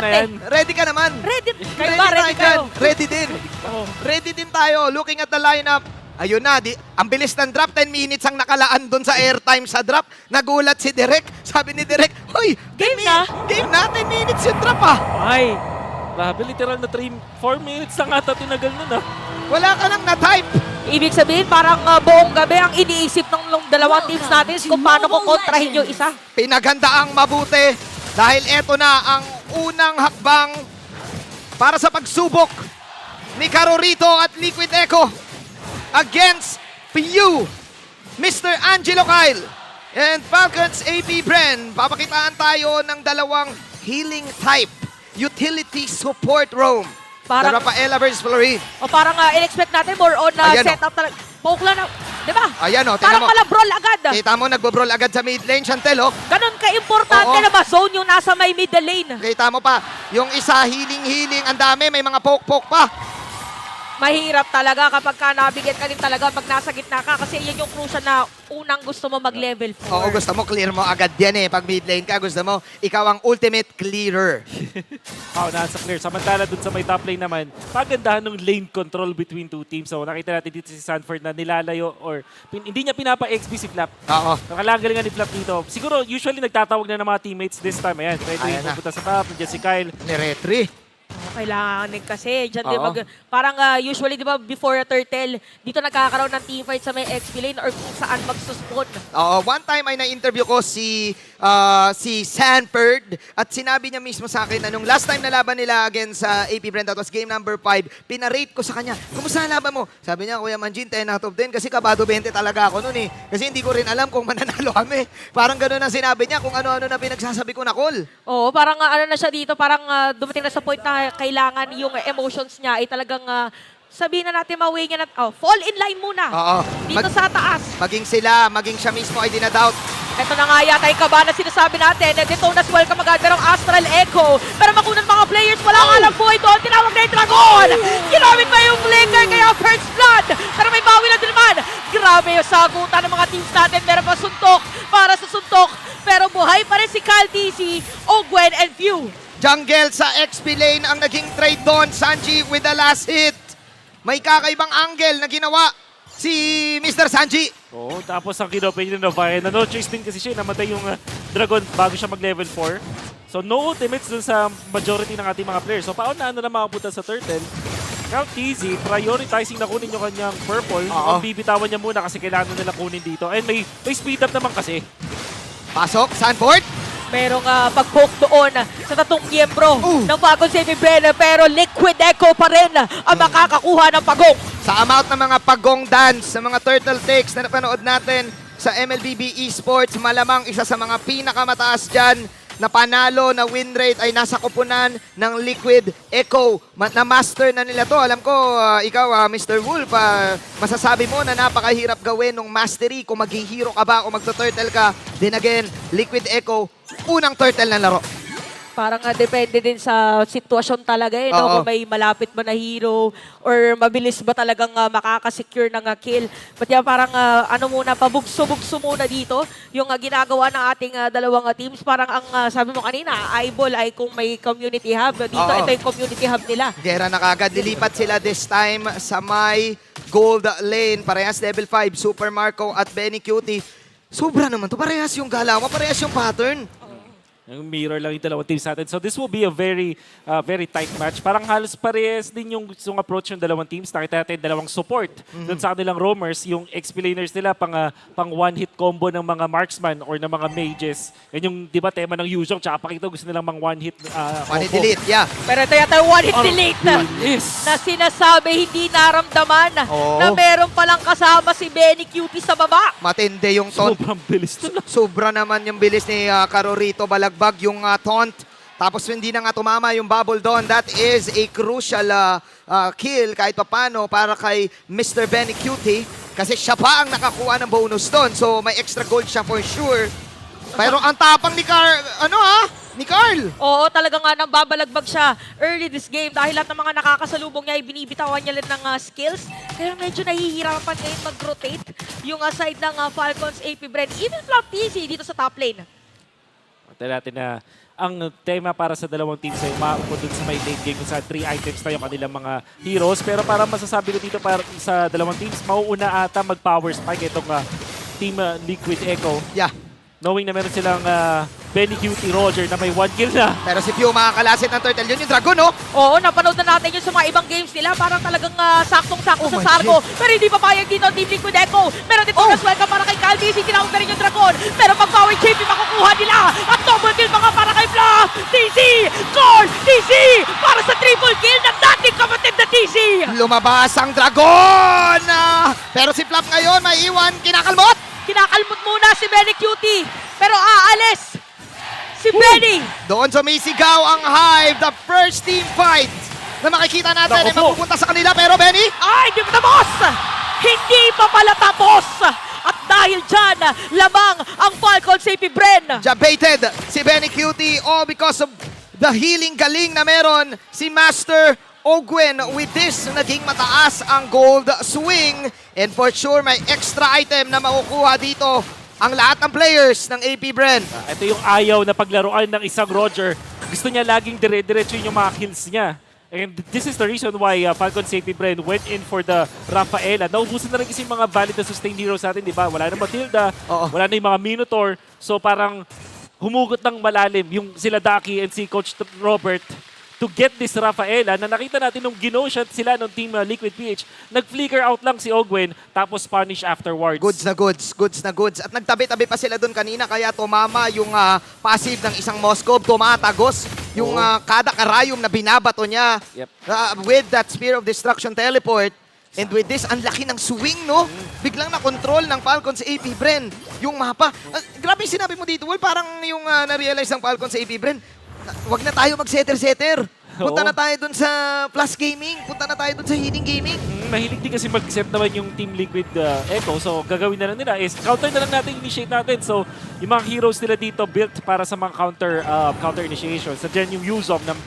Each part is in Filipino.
na yan. Ready ka naman. Ready. Kayo Ready ba? tayo Ready kayo? dyan. Ready din. Oh. Ready din tayo. Looking at the lineup. Ayun na, ang bilis ng drop. 10 minutes ang nakalaan doon sa airtime sa drop. Nagulat si Direk. Sabi ni Direk, hoy, Game na? Game na, 10 minutes yung drop ah. Ay, grabe, literal na 4 minutes lang ata tinagal nun ah. Wala ka nang na-type. Ibig sabihin, parang buong gabi ang iniisip ng dalawang teams natin is kung paano ko kontrahin yung isa. Pinaganda ang mabuti dahil eto na ang unang hakbang para sa pagsubok ni Carorito at Liquid Echo against PU, Mr. Angelo Kyle and Falcons AP Bren. Papakitaan tayo ng dalawang healing type, utility support roam. Parang- Rafaela versus Florin. O parang in-expect natin more on Ayan, setup talaga. Poke lang na, di ba? Ayan o, tingnan Parang mo. pala brawl agad. Kita mo, nagbo-brawl agad sa mid lane, Chantel oh. Ganon ka-importante Oo. na ba zone yung nasa may middle lane? Kita mo pa, yung isa healing, ang dami, may mga poke-poke pa. Mahirap talaga kapag ka nabigyan ka din talaga pag nasa gitna ka kasi yan yung crucial na unang gusto mo mag-level 4. Oo, gusto mo, clear mo agad yan eh. Pag mid lane ka, gusto mo, ikaw ang ultimate clearer. Nasa clear. Samantala dun sa may top lane naman, pagandahan ng lane control between two teams. So nakita natin dito si Sanford na nilalayo or hindi niya pinapa-XP si Flap. Oo. Nakalagalingan ni Flap dito. Siguro, usually nagtatawag na ng mga teammates this time. Ayan, ready Ayan na. pupunta sa top. Nandiyan si Kyle. Ni Retri. Kailangan din kasi. Diyan din Oo. parang usually, di ba, before a turtle, dito nagkakaroon ng teamfight sa may XP lane or kung saan magsuspawn. Oo, one time ay na-interview ko si Sanford at sinabi niya mismo sa akin na nung last time na laban nila against sa AP Brent, that was game number 5, pinarate ko sa kanya, kumusta ang laban mo? Sabi niya, Kuya Manjin, 10 out of 10 kasi kabado 20 talaga ako nun eh. Kasi hindi ko rin alam kung mananalo kami. Parang gano'n ang sinabi niya kung ano-ano na pinagsasabi ko na call. Oo, parang ano na siya dito, parang dumating na sa point na kailangan yung emotions niya ay talagang sabihin na natin maway niya na, fall in line muna. Oo. Dito sa taas. Maging sila, maging siya mismo ay dinadoubt. Ito na nga yata yung kaba na sinasabi natin. Detonas welcome agad merong Astral Echo. Pero makunan mga players, wala nga lang buhay doon. Tinawag na yung Dragon. Ginamit pa yung Flicker kaya first blood. Pero may bawi na din naman. Grabe yung sagutan ng mga teams natin. Meron pa suntok para sa suntok. Pero buhay pa rin si Kyle TC, Ogwen and Few. Jungle sa XP lane ang naging trade doon. Sanji with the last hit. May kakaibang angle na ginawa si Mr. Sanji. Oo, tapos ang kinopen niya na Novaya. No choice din kasi siya. Namatay yung Dragon bago siya mag-level 4. So no ultimates dun sa majority ng ating mga players. So pauna na makapunta sa Turtle. Count TZ, prioritizing na kunin yung kanyang purple. Oo. Ang bibitawan niya muna kasi kailangan nila kunin dito. And may speed up naman kasi. Pasok, Sanford. Merong pag-poke doon sa tatong miyembro Ooh. ng Falcons AP Bren. Pero Liquid Echo pa rin ang makakakuha ng pagong. Sa amount ng mga pagong dance, sa mga turtle takes na napanood natin sa MLBB Esports, malamang isa sa mga pinakamataas dyan na panalo na win rate ay nasa kupunan ng Liquid Echo. Na-master na nila to. Alam ko, ikaw, Mr. Wolf, masasabi mo na napakahirap gawin ng mastery kung maghihiro ka ba o magto-turtle ka. Then again, Liquid Echo, unang turtle na laro. Parang depende din sa sitwasyon talaga eh, no? Oo. Kung may malapit ba na hero or mabilis ba talagang makakasecure ng kill. But yeah, parang ano muna, pabugso-bugso muna dito yung ginagawa ng ating dalawang teams. Parang ang sabi mo kanina, eyeball ay kung may community hub. Dito, Oo. ito yung community hub nila. Gera na kagad. Lilipat sila this time sa may gold lane. Parehas level 5, Super Marco at Benny Cutie. Sobra naman to. Parehas yung galaw, parehas yung pattern. Yung mirror lang yung dalawang teams natin. So this will be a very tight match. Parang halos parehas din yung approach ng dalawang teams. Nakita natin dalawang support doon sa kanilang roamers. Yung XP laners nila pang one-hit combo ng mga marksman or ng mga mages. Yan yung, di ba, tema ng Yuzhong. Tsaka Pakito gusto nilang one-hit One hit combo. delete, yeah. Pero ito yata yung one hit delete Yes. na sinasabi hindi naramdaman Oo. na meron palang kasama si Benny Cutie sa baba. Matindi yung taunt. Sobrang bilis na. Sobra naman yung bilis ni Carorito. Balagbag yung taunt. Tapos hindi na nga tumama yung bubble doon. That is a crucial kill kahit papano para kay Mr. Benny Cutie. Kasi siya pa ang nakakuha ng bonus doon. So may extra gold siya for sure. Pero ang tapang ni ni Carl. Oo, talaga nga nang babalagbag siya early this game dahil lahat ng mga nakakasalubong niya ay binibitawan niya lang ng skills. Kaya medyo nahihirapan ngayon mag-rotate yung side ng Falcons AP Bren. Even Flop TC dito sa top lane. Natin na ang tema para sa dalawang teams ay umaupo dun sa may late game kung sa 3 items na yung kanilang mga heroes. Pero para masasabi ko dito para sa dalawang teams, mauuna ata mag-power spike itong Team Liquid Echo. Yeah. Knowing na meron silang Benny Cutie Roger na may 1 kill na. Pero si Pew makakalasit ng turtle. Yun yung dragon, no? Oo, napanood na natin yun sa mga ibang games nila. Parang talagang saktong-sakto Oh sa my Sargo. Pero hindi papayag dito ang Team Liquid Echo. Meron dito na swelga para kay Caldizi. Tinawag na rin yung dragon. Pero pag-power chip, makukuha nila. At double kill mga para kay Fluff. TC! Call! TC! Para sa triple kill ng dating kapatid na TC! Lumabas ang dragon! Pero si Flap ngayon may iwan, kinakalmot! Kinakalmot muna si Benny Cutie. Pero aalis si Benny. Doon sumisigaw ang Hive, the first team fight na makikita natin ay Naku po. mapupunta sa kanila. Pero Benny, Ay, hindi pa tapos! Hindi pa pala tapos! At dahil dyan, lamang ang Falcon sa Bren. jabated si Benny Cutie all because of the healing galing na meron si Master Ogwen. With this, naging mataas ang gold swing. And for sure, may extra item na makukuha dito ang lahat ng players ng AP Bren. Ito yung ayaw na paglaruan ng isang Roger. Gusto niya laging dire-diretso yung mga kills niya. And this is the reason why Falcon Safety Brand went in for the Rafaela. Naubusan na rin kasi yung mga valid na sustained heroes natin, di ba? Wala na Matilda, Oo. wala na yung mga Minotaur. So parang humugot ng malalim yung sila Daki and si Coach Robert to get this Rafaela na nakita natin nung gino-shot sila ng Team Liquid PH. Nag-flicker out lang si Ogwen tapos punish afterwards. Goods na goods, goods na goods. At nagtabi-tabi pa sila doon kanina kaya tumama yung passive ng isang Moskov. Tumatagos yung kada karayom na binabato niya Yep. with that Spear of Destruction teleport. And with this, ang laki ng swing, no? Biglang na-control ng Falcon sa AP Bren yung mapa. Grabe yung sinabi mo dito, Will. Parang yung na-realize ng Falcon sa AP Bren, wag na tayo mag-setter-setter. Punta Oo. na tayo dun sa Plus Gaming. Punta na tayo dun sa Healing Gaming. Mahilig din kasi mag-set naman yung Team Liquid Echo. So, gagawin na lang nila is counter na lang natin, initiate natin. So, yung mga heroes nila dito built para sa mga counter initiation. So, dyan yung use of ng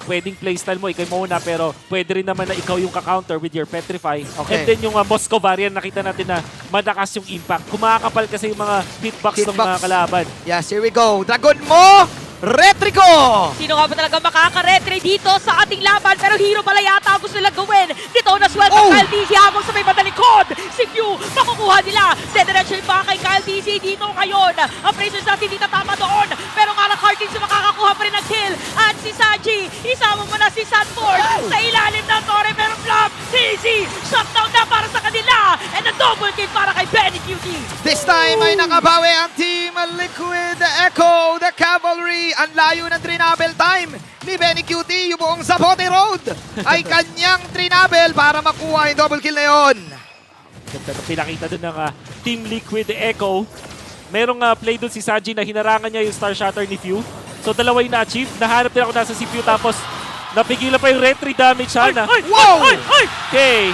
pwedeng playstyle mo, ikaw mauna, pero pwede rin naman na ikaw yung ka-counter with your Petrify. Okay. And then yung Moscow variant, nakita natin na malakas yung impact. Kumakapal kasi yung mga hitbox ng mga Hitbox. kalaban. Yes, here we go. Dragon mo! Retrico! Sino nga ba talaga makaka-retry dito sa ating laban? Pero hero pala yata ang gusto nilang gawin. Dito na sweldo Oh! Kyle DC habang sa may madalikod. Si Pew, makukuha nila. Dediretso yung baka kay Kyle DC dito ngayon. Ang Brazers natin dito tama doon. Pero nga Heartings makakakuha pa rin ng kill. At si Saji, isama mo na si Sanford sa ilalim ng Torre. Pero flop, DC, shutdown na para sa kanila. And a double kill para kay Benny Cutie. This time ay nakabawi ang Team Liquid Echo, the Cavalry. Ang layo ng trinabel time ni Benny Cutie. Yung buong Zapote Road ay kanyang trinabel para makuha yung double kill na yun. Ganda na pinakita doon ng Team Liquid Echo. Merong play doon si Saji na hinarangan niya yung Star Shatter ni Few. So dalawa yung na-achieve. Nahanap nila kung nasa si Few tapos napigilan pa yung retry damage siya na. Wow! Okay.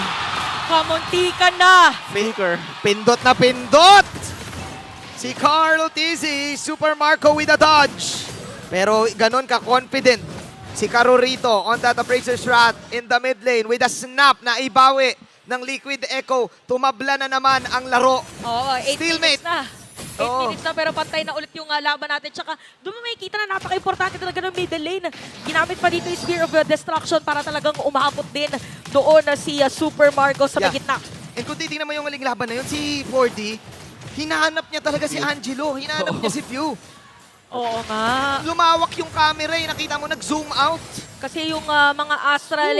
Kamunti ka na. Faker. Pindot na pindot! Si Carlo Tizzy, Super Marco with a dodge. Pero ganon ka-confident si Carorito on that Appraiser's Wrath in the mid lane with a snap na ibawi ng Liquid Echo. Tumabla na naman ang laro. Oo, 8 Stalemate. minutes na. 8 Oo. minutes na pero pantay na ulit yung laban natin. Tsaka doon mo makikita na napaka-importante talaga ng middle lane. Ginamit pa dito yung Spear of Destruction para talagang umabot din doon na si Super Marco sa may Yeah. gitna. And kung titingnan mo yung huling laban na yun, si 4D, hinahanap niya talaga si Angelo. Hinahanap niya si Few. Oo nga. Lumawak yung camera eh. Nakita mo, nag-zoom out. Kasi yung mga Astral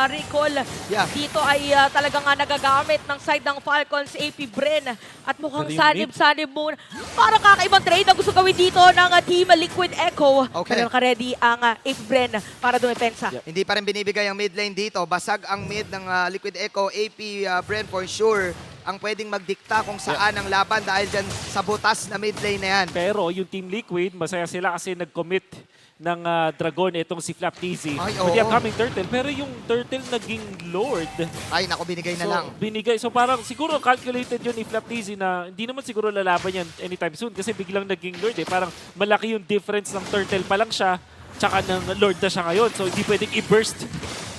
Recall Yeah. dito ay talagang nagagamit ng side ng Falcons AP Bren. At mukhang Pero yung sanib-sanib muna. Parang kakaibang trade na gusto gawin dito ng Team Liquid Echo. Okay. Pero naka-ready ang AP Bren para dumepensa. Yeah. Hindi pa rin binibigay ang mid lane dito. Basag ang mid ng Liquid Echo. AP Bren for sure ang pwedeng magdikta kung saan ang laban dahil dyan sa butas na mid lane na yan. Pero yung Team Liquid, masaya sila kasi nag-commit ng Dragon itong si Flap TZ. Ay, With the oo. upcoming Turtle. Pero yung Turtle naging Lord. Ay, naku, binigay na So, lang. binigay. So parang siguro calculated yun ni Flap TZ na hindi naman siguro lalaban yan anytime soon kasi biglang naging Lord eh. Parang malaki yung difference ng Turtle pa lang siya tsaka ng Lord na siya ngayon. So hindi pwedeng i-burst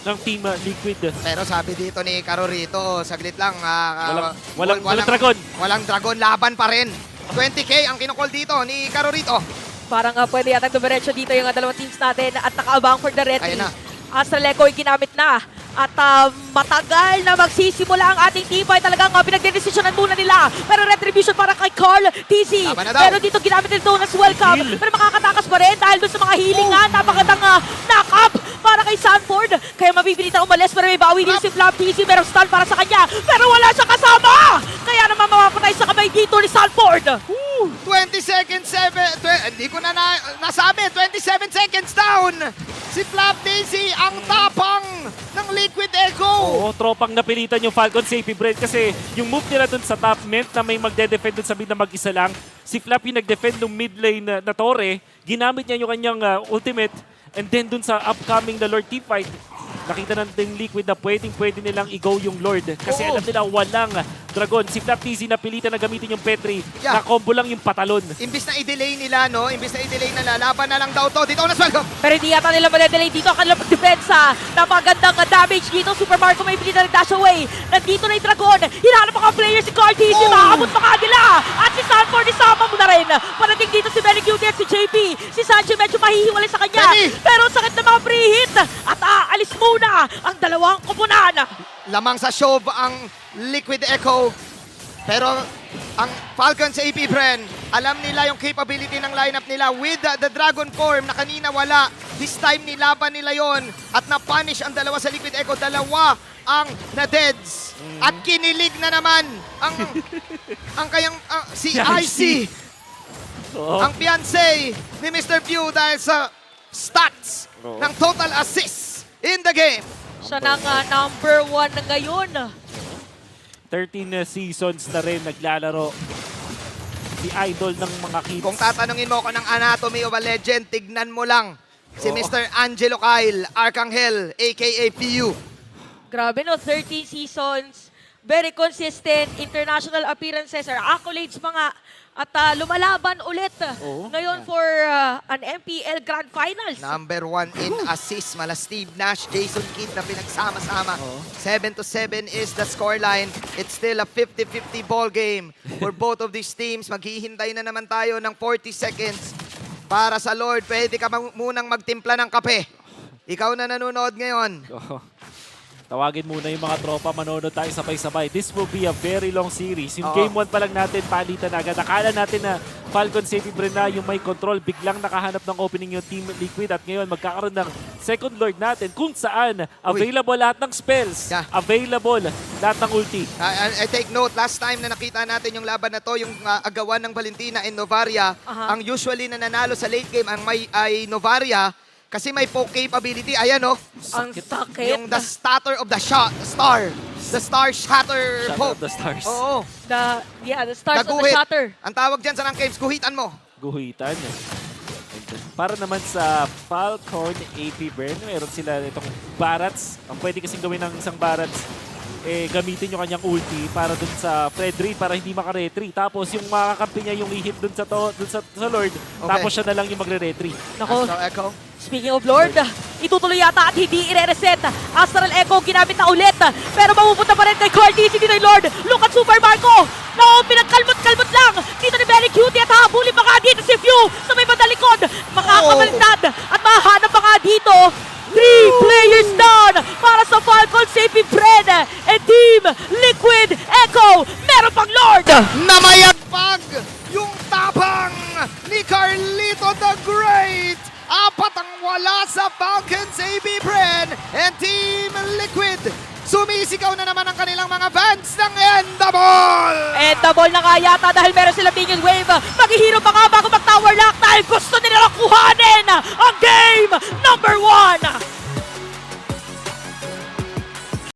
ng Team Liquid. Pero sabi dito ni Carorito, saglit lang. Walang Dragon. Walang Dragon, laban pa rin. 20K ang kinukol dito ni Carorito. Parang pwede yata dumiretso dito yung dalawang teams natin at nakaabang for the retry. Ayan na. Astral Echo ay ginamit na. At matagal na magsisimula ang ating teamfight. Talagang pinagdedesisyonan muna nila. Pero retribution para kay Carl TZ. Tama na daw. Pero dito ginamit nito as welcome. Heal. Pero makakatakas pa rin dahil doon sa mga healing nga. Napakatang knock-up para kay Sanford. Kaya mabibili umalis pero may bawi din si Flap TZ. Merong stun para sa kanya. Pero wala siya kasama. Kaya naman mapapatay sa kamay dito ni Sanford. 20 seconds, hindi ko na nasabi, 27 seconds down! Si Flap Daisy, ang tapang ng Liquid Echo! Oo, tropang napilitan yung Falcon Safety Bread kasi yung move nila dun sa top meant na may magde-defend dun sa mid na mag-isa lang. Si Flap yung nag-defend ng mid lane na Torre, ginamit niya yung kanyang ultimate, and then dun sa upcoming na Lord team fight, nakita natin Liquid na pwede nilang i-go yung Lord. Kasi Oo. alam nila walang Dragon. Si Flap TZ napilitan na gamitin yung Petri. Yeah. Na combo lang yung patalon. Imbis na i-delay nila, no? Imbis na i-delay na laban na lang daw to. Dito na welcome! Pero hindi yata nila madedelay dito ang kanilang pagdepensa. Napagandang damage dito. Super Marco may bilita ng dash away. Nandito na yung Dragon. Hinahanap mga player si Carl TZ. Oh! Makaabot pa kanila. At si Sanford isama mo na rin. Parating dito si Benny Cutie at si JP. Si Sancho medyo mahihiwalay sa kanya. Benny! Pero sakit na mga pre-hit. At aalis muna ang dalawang kupunan. Lamang sa show ang Liquid Echo. Pero ang Falcon sa AP Bren, alam nila yung capability ng lineup nila with the Dragon form na kanina wala. This time nilaban nila yon at na-punish ang dalawa sa Liquid Echo. Dalawa ang na-deads. At kinilig na naman ang kayang si Si IC, Oo. ang fiancé ni Mr. Pew dahil sa stats Oo. ng total assists in the game. Siya na nga number 1 na ngayon. 13 seasons na rin naglalaro. Si idol ng mga kids. Kung tatanungin mo ako ng anatomy of a legend, tignan mo lang si Oo. Mr. Angelo Kyle Arcangel, aka PU. Grabe no, 13 seasons. Very consistent international appearances or accolades mga at lumalaban ulit Oo. ngayon for an MPL Grand Finals. Number 1 in assist, mala Steve Nash, Jason Kidd na pinagsama-sama. Oo. 7-7 is the scoreline. It's still a 50-50 ball game for both of these teams. Maghihintay na naman tayo ng 40 seconds para sa Lord. Pwede ka munang magtimpla ng kape. Ikaw na nanonood ngayon. Oo. Tawagin muna yung mga tropa, manonood tayo sabay-sabay. This will be a very long series. Yung Oo. game 1 pa lang natin, palitan agad. Akala natin na Falcon Safety Bren na yung may control. Biglang nakahanap ng opening yung Team Liquid. At ngayon, magkakaroon ng second Lord natin kung saan available lahat ng spells. Yeah. Available lahat ng ulti. I take note, last time na nakita natin yung laban na to, yung agawan ng Valentina and Novaria, Aha. ang usually na nanalo sa late game ang ay Novaria kasi may poke capability. Ayan oh, Ang sakit. yung the starter of the shot, star. The star shatter Shatter poke. of the stars. Oo. The stars of the Gaguhit. shatter. Ang tawag dyan sa rank games, guhitan mo. Guhitan. Para naman sa Falcon AP Bren, meron sila itong Barats. Ang pwede kasing gawin ng isang Barats, gamitin yung kanyang ulti para dun sa Fredry para hindi makaretry. Tapos yung makakampi niya yung i-hit dun sa Lord, tapos siya na lang yung magre-retry. Nako, Astral Echo. speaking of Lord, itutuloy yata at hindi i-reset. Astral Echo ginamit na ulit. Pero mapupunta pa rin kay Carl TZ dito yung Lord. Look at Super Marco. No, pinagkalmot-kalmot lang. Dito ni Belly Cutie at habulin pa nga dito si Few sa may badalikod. Makakabaliktad at mahanap pa nga dito. 3 players down para sa Falcon Safety Bren and Team Liquid Echo. Meron pang Lord. Namayagpag yung tapang ni Carlito the Great. Apat ang wala sa Falcons AB Bren and Team Liquid. Sumisigaw na naman ang kanilang mga fans ng End the Ball! And the ball na nga yata dahil meron silang minion wave. Maghihiro pa nga bago mag-tower lock dahil gusto nila kuhanin ang